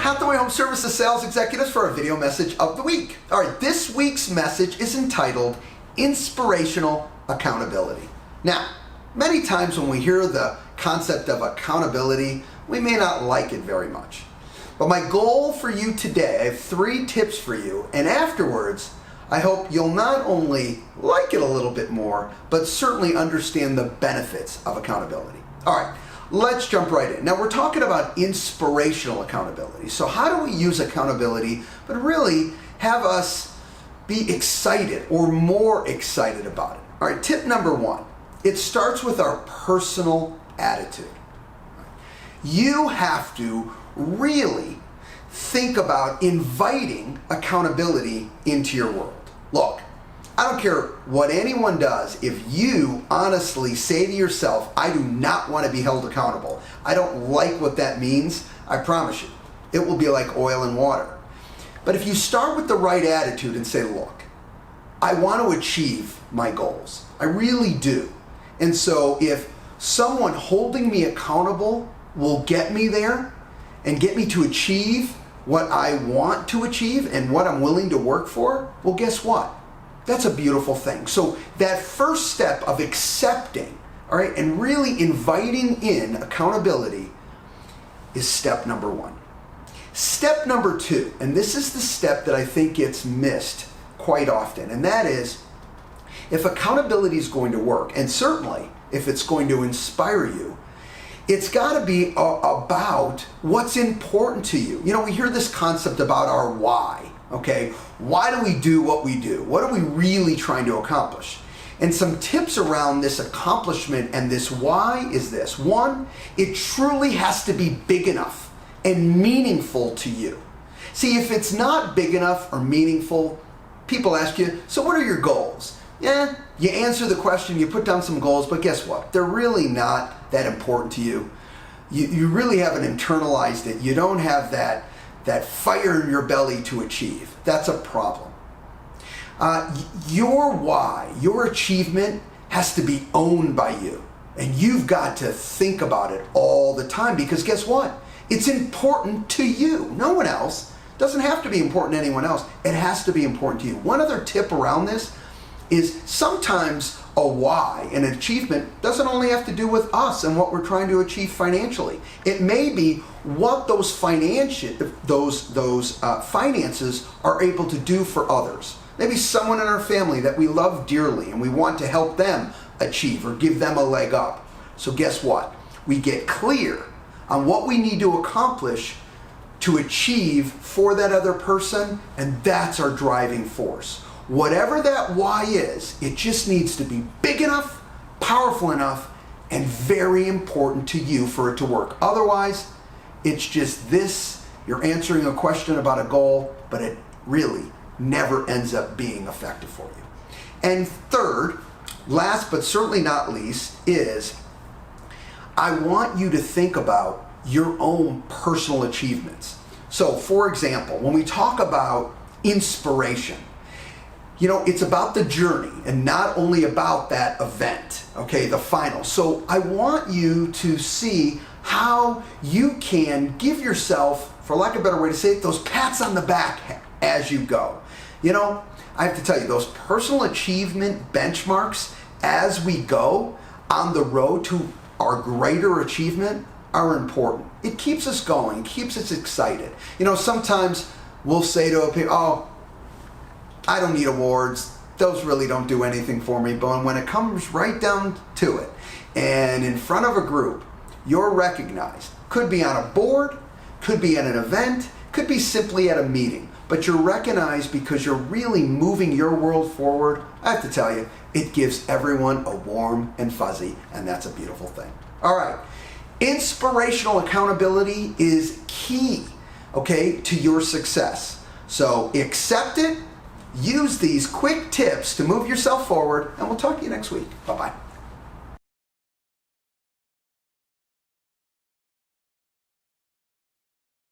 Hathaway Home Services Sales Executives for our video message of the week. All right, this week's message is entitled Inspirational Accountability. Now, many times when we hear the concept of accountability, we may not like it very much. But my goal for you today, I have 3 tips for you, and afterwards, I hope you'll not only like it a little bit more, but certainly understand the benefits of accountability. All right, let's jump right in. Now we're talking about inspirational accountability. So how do we use accountability, but really have us be excited or more excited about it? All right, tip number 1, it starts with our personal attitude. You have to really think about inviting accountability into your world. Look, I don't care what anyone does, if you honestly say to yourself, I do not want to be held accountable, I don't like what that means, I promise you, it will be like oil and water. But if you start with the right attitude and say, look, I want to achieve my goals, I really do. And so if someone holding me accountable will get me there and get me to achieve what I want to achieve and what I'm willing to work for, well, guess what? That's a beautiful thing. So that first step of accepting, all right, and really inviting in accountability is step number 1. Step number 2, and this is the step that I think gets missed quite often, and that is, if accountability is going to work, and certainly if it's going to inspire you, it's got to be about what's important to you. You know, we hear this concept about our why, okay? Why do we do what we do? What are we really trying to accomplish? And some tips around this accomplishment and this why is this. 1, it truly has to be big enough and meaningful to you. See, if it's not big enough or meaningful, people ask you, so what are your goals? Yeah, you answer the question, you put down some goals, but guess what? They're really not that important to you. You really haven't internalized it. You don't have that fire in your belly to achieve. That's a problem. Your why, your achievement has to be owned by you. And you've got to think about it all the time because guess what? It's important to you. No one else. It doesn't have to be important to anyone else. It has to be important to you. One other tip around this is sometimes a why, an achievement, doesn't only have to do with us and what we're trying to achieve financially. It may be what those finances are able to do for others. Maybe someone in our family that we love dearly and we want to help them achieve or give them a leg up. So guess what? We get clear on what we need to accomplish to achieve for that other person, and that's our driving force. Whatever that why is, it just needs to be big enough, powerful enough, and very important to you for it to work. Otherwise, it's just this, you're answering a question about a goal, but it really never ends up being effective for you. And third, last but certainly not least, is I want you to think about your own personal achievements. So, for example, when we talk about inspiration, you know, it's about the journey and not only about that event, okay, the final. So I want you to see how you can give yourself, for lack of a better way to say it, those pats on the back as you go. You know, I have to tell you, those personal achievement benchmarks as we go on the road to our greater achievement are important. It keeps us going, keeps us excited. You know, sometimes we'll say to people, oh, I don't need awards, those really don't do anything for me, but when it comes right down to it, and in front of a group, you're recognized. Could be on a board, could be at an event, could be simply at a meeting, but you're recognized because you're really moving your world forward. I have to tell you, it gives everyone a warm and fuzzy, and that's a beautiful thing. All right, inspirational accountability is key, okay, to your success. So accept it. Use these quick tips to move yourself forward, and we'll talk to you next week. Bye-bye.